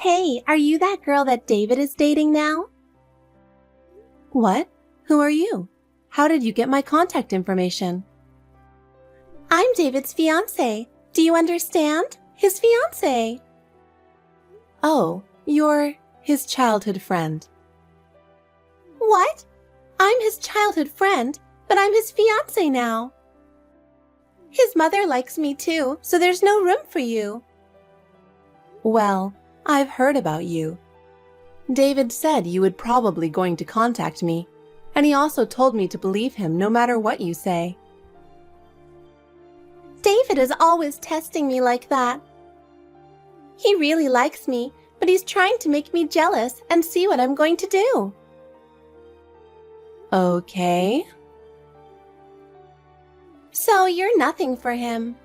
Hey, are you that girl that David is dating now? What? Who are you? How did you get my contact information? I'm David's fiancé. Do you understand? His fiancé. Oh, you're his childhood friend. What? I'm his childhood friend, but I'm his fiancé now. His mother likes me too, so there's no room for you. Well, I've heard about you. David said you would probably going to contact me, and he also told me to believe him no matter what you say. David is always testing me like that. He really likes me, but he's trying to make me jealous and see what I'm going to do. Okay. So you're nothing for him.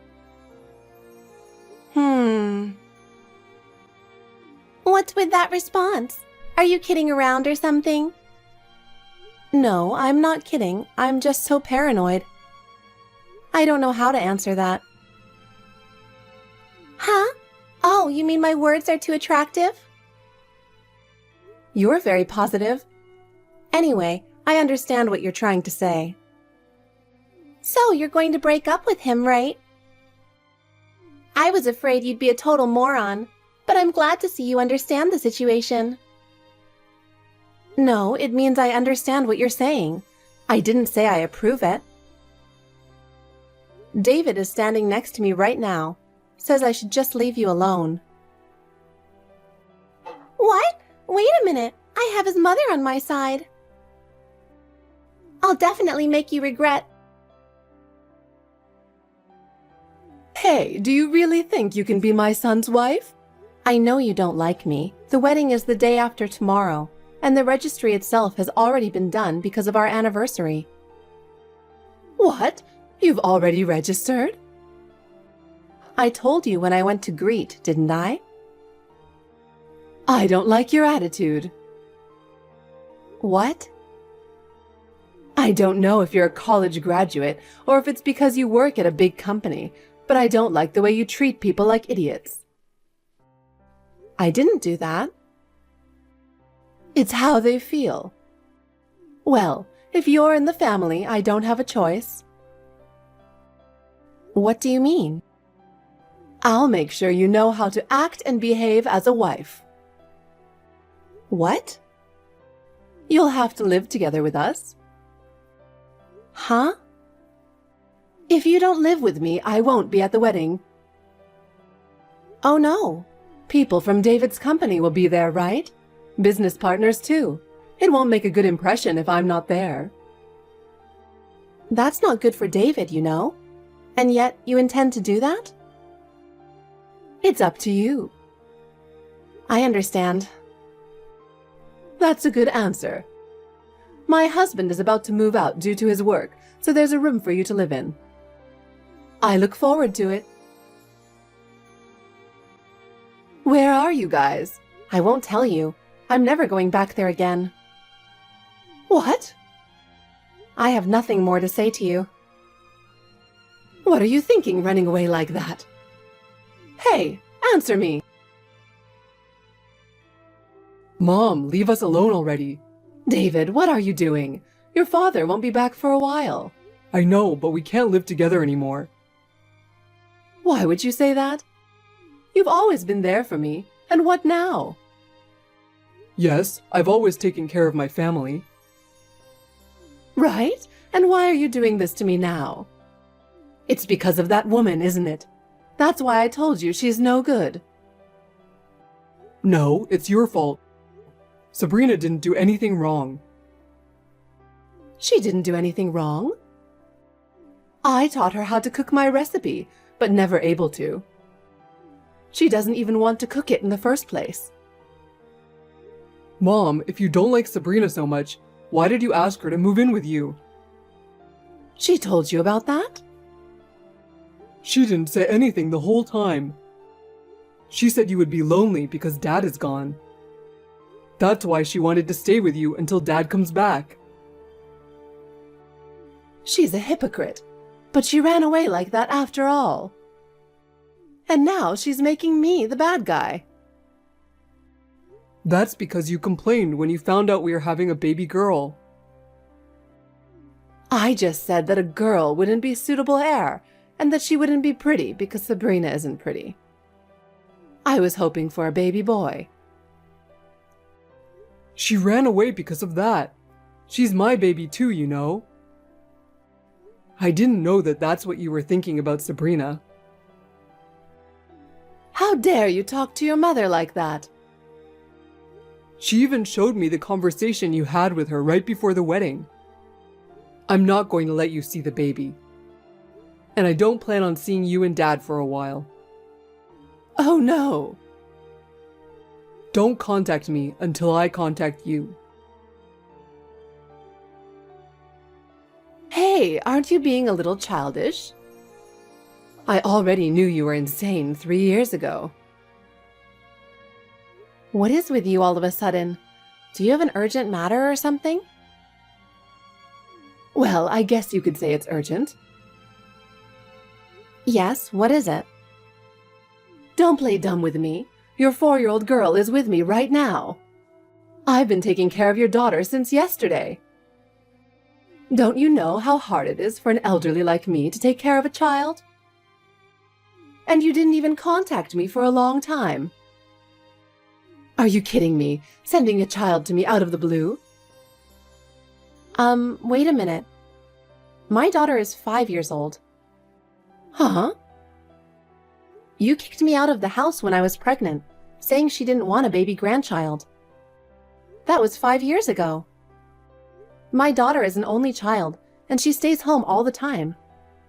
What's with that response? Are you kidding around or something? No, I'm not kidding. I'm just so paranoid. I don't know how to answer that. Huh? Oh, you mean my words are too attractive? You're very positive. Anyway, I understand what you're trying to say. So you're going to break up with him, right? I was afraid you'd be a total moron, but I'm glad to see you understand the situation. No, it means I understand what you're saying. I didn't say I approve it. David is standing next to me right now. Says I should just leave you alone. What? Wait a minute. I have his mother on my side. I'll definitely make you regret. Hey, do you really think you can be my son's wife? I know you don't like me. The wedding is the day after tomorrow, and the registry itself has already been done because of our anniversary. What? You've already registered? I told you when I went to greet, didn't I? I don't like your attitude. What? I don't know if you're a college graduate or if it's because you work at a big company, but I don't like the way you treat people like idiots. I didn't do that. It's how they feel. Well, if you're in the family, I don't have a choice. What do you mean? I'll make sure you know how to act and behave as a wife. What? You'll have to live together with us. Huh? If you don't live with me, I won't be at the wedding. Oh no. People from David's company will be there, right? Business partners too. It won't make a good impression if I'm not there. That's not good for David, you know. And yet you intend to do that? It's up to you. I understand. That's a good answer. My husband is about to move out due to his work, so there's a room for you to live in. I look forward to it. Where are you guys? I won't tell you. I'm never going back there again. What? I have nothing more to say to you. What are you thinking running away like that? Hey, answer me! Mom, leave us alone already. David, what are you doing? Your father won't be back for a while. I know, but we can't live together anymore. Why would you say that? You've always been there for me, and what now? Yes, I've always taken care of my family. Right? And why are you doing this to me now? It's because of that woman, isn't it? That's why I told you she's no good. No, it's your fault. Sabrina didn't do anything wrong. She didn't do anything wrong. I taught her how to cook my recipe, but never able to. She doesn't even want to cook it in the first place. Mom, if you don't like Sabrina so much, why did you ask her to move in with you? She told you about that? She didn't say anything the whole time. She said you would be lonely because Dad is gone. That's why she wanted to stay with you until Dad comes back. She's a hypocrite, but she ran away like that after all. And now she's making me the bad guy. That's because you complained when you found out we were having a baby girl. I just said that a girl wouldn't be suitable heir, and that she wouldn't be pretty because Sabrina isn't pretty. I was hoping for a baby boy. She ran away because of that. She's my baby too, you know. I didn't know that that's what you were thinking about Sabrina. How dare you talk to your mother like that? She even showed me the conversation you had with her right before the wedding. I'm not going to let you see the baby. And I don't plan on seeing you and Dad for a while. Oh no! Don't contact me until I contact you. Hey, aren't you being a little childish? I already knew you were insane 3 years ago. What is with you all of a sudden? Do you have an urgent matter or something? Well, I guess you could say it's urgent. Yes, what is it? Don't play dumb with me. Your 4-year-old girl is with me right now. I've been taking care of your daughter since yesterday. Don't you know how hard it is for an elderly like me to take care of a child? And you didn't even contact me for a long time. Are you kidding me, sending a child to me out of the blue? Wait a minute. My daughter is 5 years old. Huh? You kicked me out of the house when I was pregnant, saying she didn't want a baby grandchild. That was 5 years ago. My daughter is an only child, and she stays home all the time.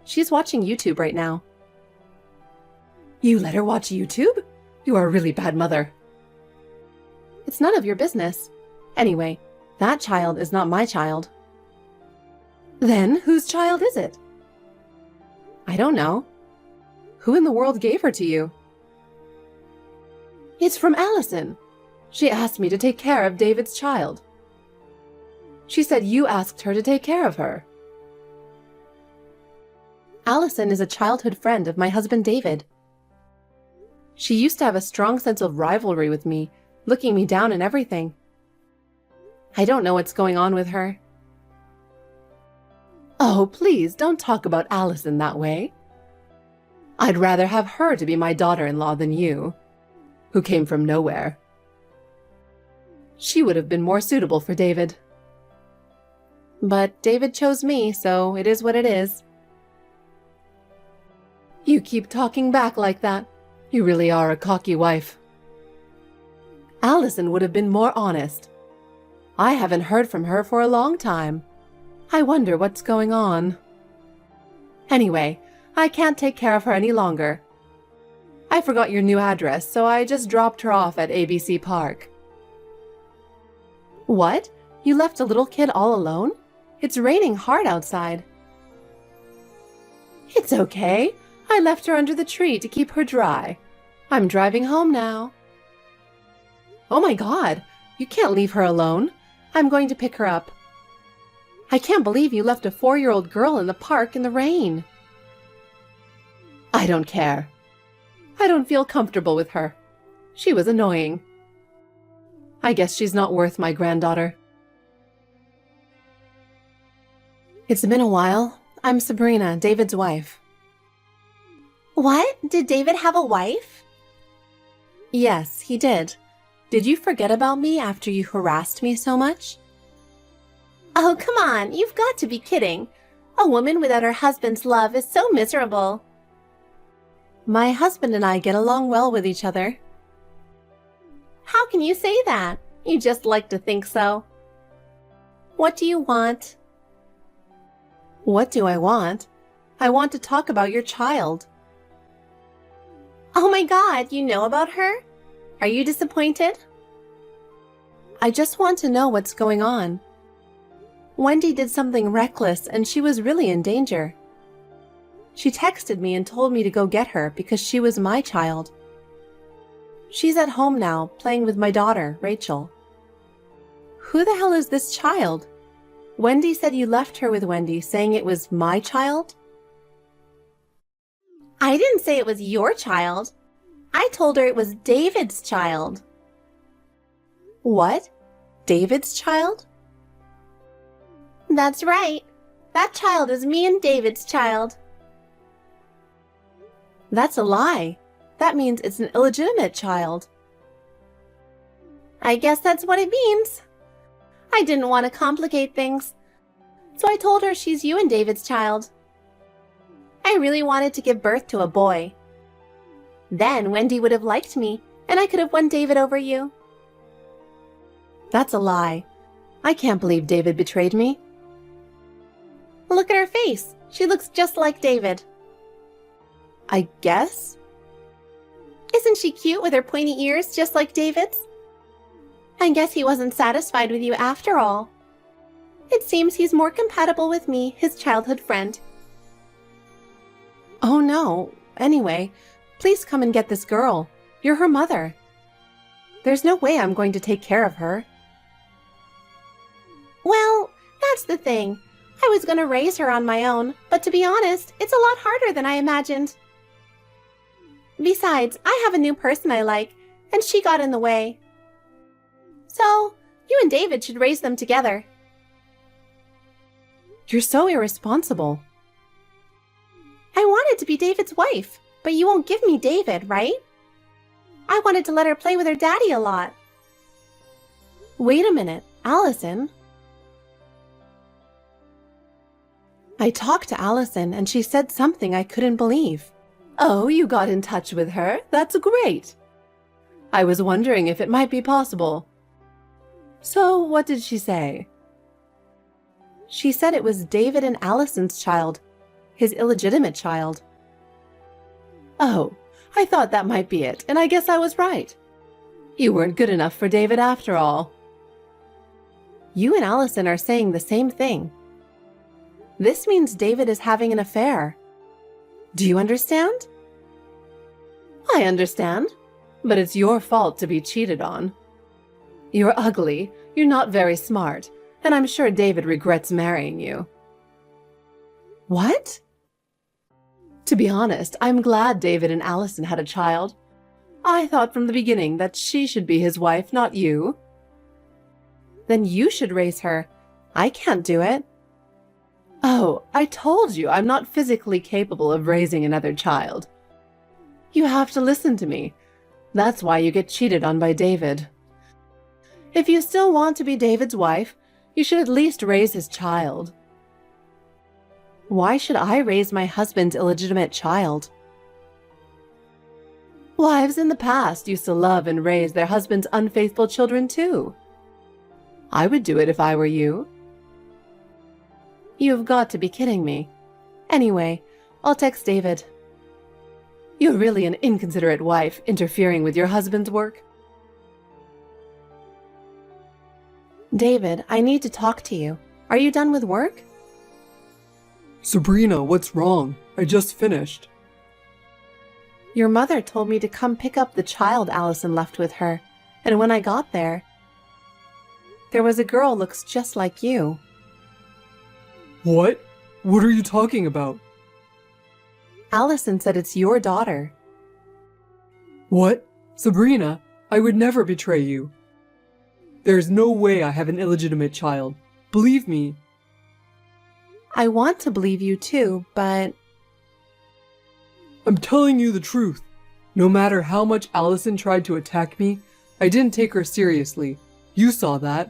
She's watching YouTube right now. You let her watch YouTube? You are a really bad mother. It's none of your business. Anyway, that child is not my child. Then whose child is it? I don't know. Who in the world gave her to you? It's from Allison. She asked me to take care of David's child. She said you asked her to take care of her. Allison is a childhood friend of my husband David. She used to have a strong sense of rivalry with me, looking me down and everything. I don't know what's going on with her. Oh, please don't talk about Allison that way. I'd rather have her to be my daughter-in-law than you, who came from nowhere. She would have been more suitable for David. But David chose me, so it is what it is. You keep talking back like that. You really are a cocky wife. Allison would have been more honest. I haven't heard from her for a long time. I wonder what's going on. Anyway, I can't take care of her any longer. I forgot your new address, so I just dropped her off at ABC Park. What? You left a little kid all alone? It's raining hard outside. It's okay. I left her under the tree to keep her dry. I'm driving home now. Oh my God, you can't leave her alone. I'm going to pick her up. I can't believe you left a 4-year-old girl in the park in the rain. I don't care. I don't feel comfortable with her. She was annoying. I guess she's not worth my granddaughter. It's been a while. I'm Sabrina, David's wife. What? Did David have a wife? Yes, he did. Did you forget about me after you harassed me so much? Oh, come on. You've got to be kidding. A woman without her husband's love is so miserable. My husband and I get along well with each other. How can you say that? You just like to think so. What do you want? What do I want? I want to talk about your child. Oh my God, you know about her? Are you disappointed? I just want to know what's going on. Wendy did something reckless and she was really in danger. She texted me and told me to go get her because she was my child. She's at home now, playing with my daughter, Rachel. Who the hell is this child? Wendy said you left her with Wendy, saying it was my child? I didn't say it was your child. I told her it was David's child. What? David's child? That's right. That child is me and David's child. That's a lie. That means it's an illegitimate child. I guess that's what it means. I didn't want to complicate things, so I told her she's you and David's child. I really wanted to give birth to a boy. Then Wendy would have liked me, and I could have won David over you. That's a lie. I can't believe David betrayed me. Look at her face. She looks just like David. I guess? Isn't she cute with her pointy ears just like David's? I guess he wasn't satisfied with you after all. It seems he's more compatible with me, his childhood friend. Oh no. Anyway, please come and get this girl. You're her mother. There's no way I'm going to take care of her. Well, that's the thing. I was going to raise her on my own, but to be honest, it's a lot harder than I imagined. Besides, I have a new person I like, and she got in the way. So, you and David should raise them together. You're so irresponsible. I wanted to be David's wife, but you won't give me David, right? I wanted to let her play with her daddy a lot. Wait a minute, Allison. I talked to Allison and she said something I couldn't believe. Oh, you got in touch with her? That's great. I was wondering if it might be possible. So, what did she say? She said it was David and Allison's child, his illegitimate child. Oh, I thought that might be it, and I guess I was right. You weren't good enough for David after all. You and Allison are saying the same thing. This means David is having an affair. Do you understand? I understand, but it's your fault to be cheated on. You're ugly, you're not very smart, and I'm sure David regrets marrying you. What? To be honest, I'm glad David and Allison had a child. I thought from the beginning that she should be his wife, not you. Then you should raise her. I can't do it. Oh, I told you I'm not physically capable of raising another child. You have to listen to me. That's why you get cheated on by David. If you still want to be David's wife, you should at least raise his child. Why should I raise my husband's illegitimate child? Wives in the past used to love and raise their husband's unfaithful children too. I would do it if I were you. You've got to be kidding me. Anyway, I'll text David. You're really an inconsiderate wife, interfering with your husband's work. David, I need to talk to you. Are you done with work? Sabrina, what's wrong? I just finished. Your mother told me to come pick up the child Allison left with her, and when I got there was a girl looks just like you. What? What are you talking about? Allison said it's your daughter. What? Sabrina, I would never betray you. There's no way I have an illegitimate child. Believe me. I want to believe you too, but... I'm telling you the truth. No matter how much Allison tried to attack me, I didn't take her seriously. You saw that.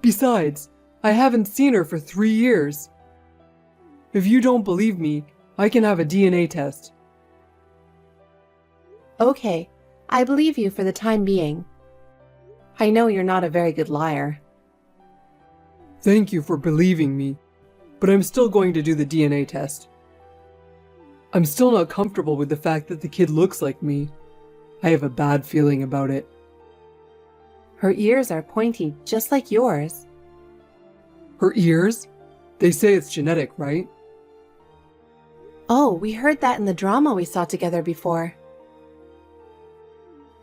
Besides, I haven't seen her for 3 years. If you don't believe me, I can have a DNA test. Okay, I believe you for the time being. I know you're not a very good liar. Thank you for believing me, but I'm still going to do the DNA test. I'm still not comfortable with the fact that the kid looks like me. I have a bad feeling about it. Her ears are pointy, just like yours. Her ears? They say it's genetic, right? Oh, we heard that in the drama we saw together before.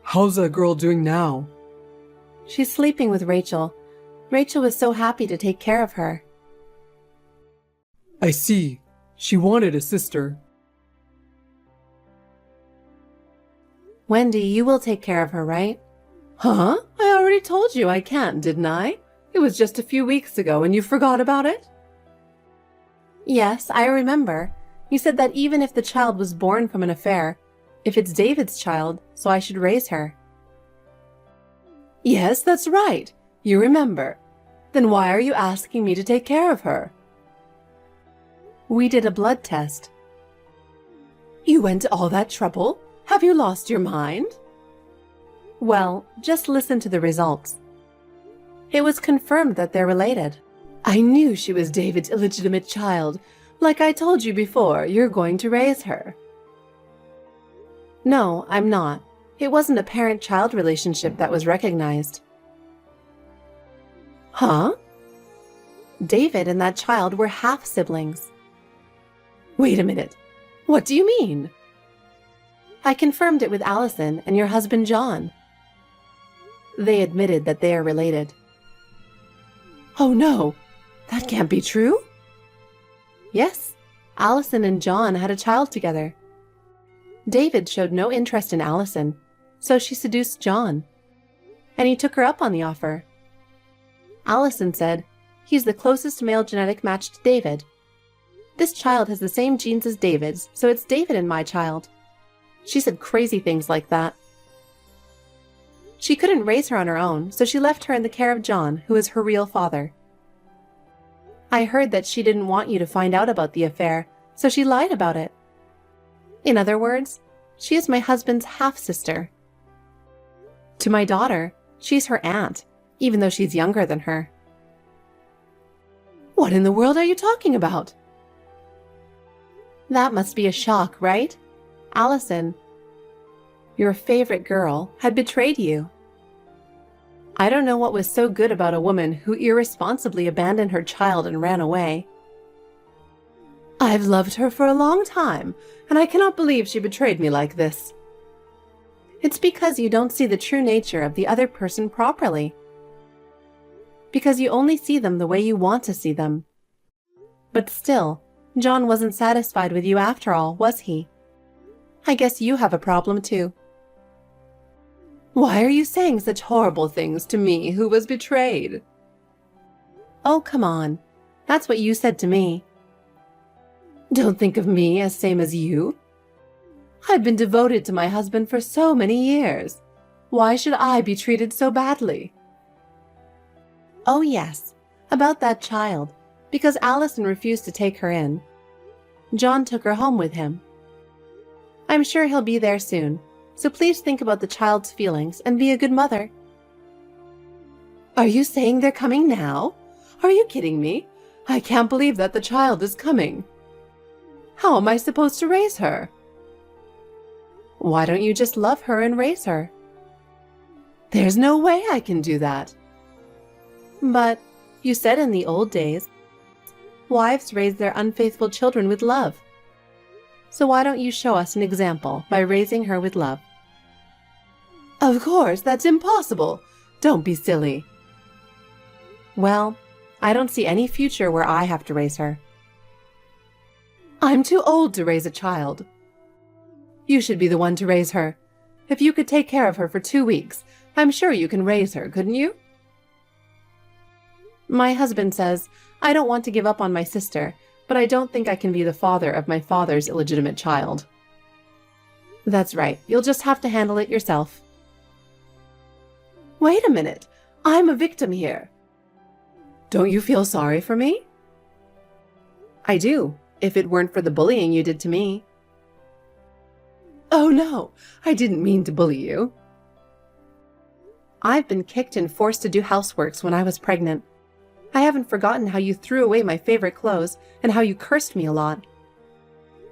How's that girl doing now? She's sleeping with Rachel. Rachel was so happy to take care of her. I see. She wanted a sister. Wendy, you will take care of her, right? Huh? I already told you I can't, didn't I? It was just a few weeks ago and you forgot about it? Yes, I remember. You said that even if the child was born from an affair, if it's David's child, so I should raise her. Yes, that's right. You remember. Then why are you asking me to take care of her? We did a blood test. You went to all that trouble? Have you lost your mind? Well, just listen to the results. It was confirmed that they're related. I knew she was David's illegitimate child. Like I told you before, you're going to raise her. No, I'm not. It wasn't a parent-child relationship that was recognized. Huh? David and that child were half-siblings. Wait a minute. What do you mean? I confirmed it with Allison and your husband John. They admitted that they are related. Oh no, that can't be true? Yes, Allison and John had a child together. David showed no interest in Allison, so she seduced John, and he took her up on the offer. Allison said, "He's the closest male genetic match to David. This child has the same genes as David's, so it's David and my child." She said crazy things like that. She couldn't raise her on her own, so she left her in the care of John, who is her real father. I heard that she didn't want you to find out about the affair, so she lied about it. In other words, she is my husband's half-sister. To my daughter, she's her aunt, even though she's younger than her. What in the world are you talking about? That must be a shock, right? Allison, your favorite girl, had betrayed you. I don't know what was so good about a woman who irresponsibly abandoned her child and ran away. I've loved her for a long time, and I cannot believe she betrayed me like this. It's because you don't see the true nature of the other person properly. Because you only see them the way you want to see them. But still, John wasn't satisfied with you after all, was he? I guess you have a problem too. Why are you saying such horrible things to me who was betrayed? Oh, come on. That's what you said to me. Don't think of me as same as you. I've been devoted to my husband for so many years. Why should I be treated so badly? Oh yes, about that child, because Allison refused to take her in. John took her home with him. I'm sure he'll be there soon, so please think about the child's feelings and be a good mother. Are you saying they're coming now? Are you kidding me? I can't believe that the child is coming. How am I supposed to raise her? Why don't you just love her and raise her? There's no way I can do that. But you said in the old days, wives raised their unfaithful children with love. So why don't you show us an example by raising her with love? Of course, that's impossible. Don't be silly. Well, I don't see any future where I have to raise her. I'm too old to raise a child. You should be the one to raise her. If you could take care of her for 2 weeks, I'm sure you can raise her, couldn't you? My husband says, I don't want to give up on my sister, but I don't think I can be the father of my father's illegitimate child. That's right, you'll just have to handle it yourself. Wait a minute, I'm a victim here. Don't you feel sorry for me? I do, if it weren't for the bullying you did to me. Oh no, I didn't mean to bully you. I've been kicked and forced to do houseworks when I was pregnant. I haven't forgotten how you threw away my favorite clothes and how you cursed me a lot.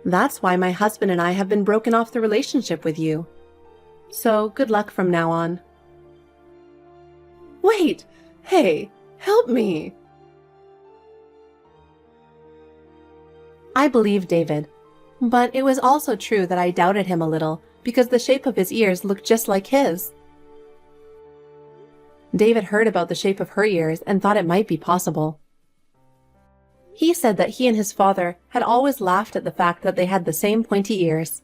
That's why my husband and I have been broken off the relationship with you. So good luck from now on. Wait! Hey, help me! I believed David, but it was also true that I doubted him a little because the shape of his ears looked just like his. David heard about the shape of her ears and thought it might be possible. He said that he and his father had always laughed at the fact that they had the same pointy ears.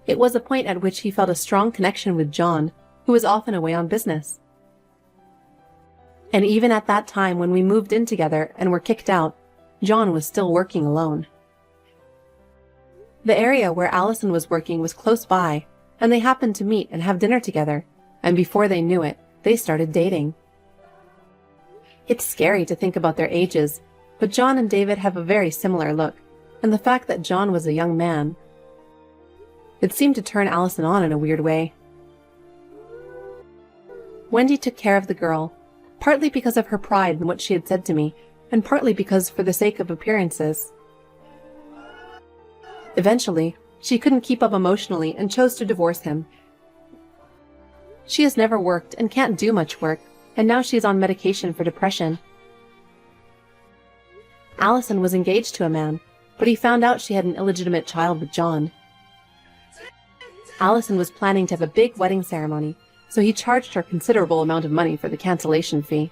It was a point at which he felt a strong connection with John, who was often away on business. And even at that time when we moved in together and were kicked out, John was still working alone. The area where Allison was working was close by, and they happened to meet and have dinner together, and before they knew it, they started dating. It's scary to think about their ages, but John and David have a very similar look, and the fact that John was a young man, it seemed to turn Allison on in a weird way. Wendy took care of the girl, partly because of her pride in what she had said to me, and partly because for the sake of appearances. Eventually, she couldn't keep up emotionally and chose to divorce him. She has never worked and can't do much work, and now she is on medication for depression. Allison was engaged to a man, but he found out she had an illegitimate child with John. Allison was planning to have a big wedding ceremony, so he charged her a considerable amount of money for the cancellation fee.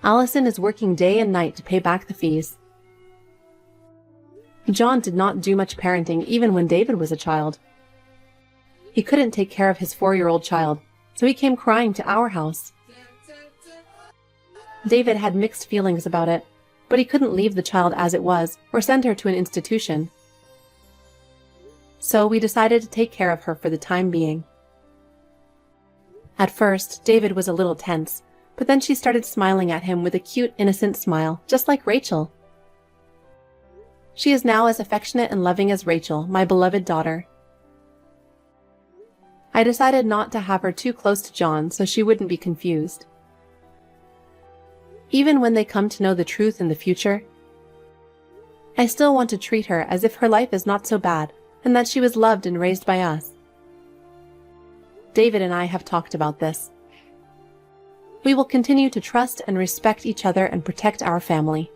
Allison is working day and night to pay back the fees. John did not do much parenting even when David was a child. He couldn't take care of his 4-year-old child, so he came crying to our house. David had mixed feelings about it, but he couldn't leave the child as it was or send her to an institution. So we decided to take care of her for the time being. At first, David was a little tense, but then she started smiling at him with a cute, innocent smile, just like Rachel. She is now as affectionate and loving as Rachel, my beloved daughter. I decided not to have her too close to John so she wouldn't be confused. Even when they come to know the truth in the future, I still want to treat her as if her life is not so bad and that she was loved and raised by us. David and I have talked about this. We will continue to trust and respect each other and protect our family.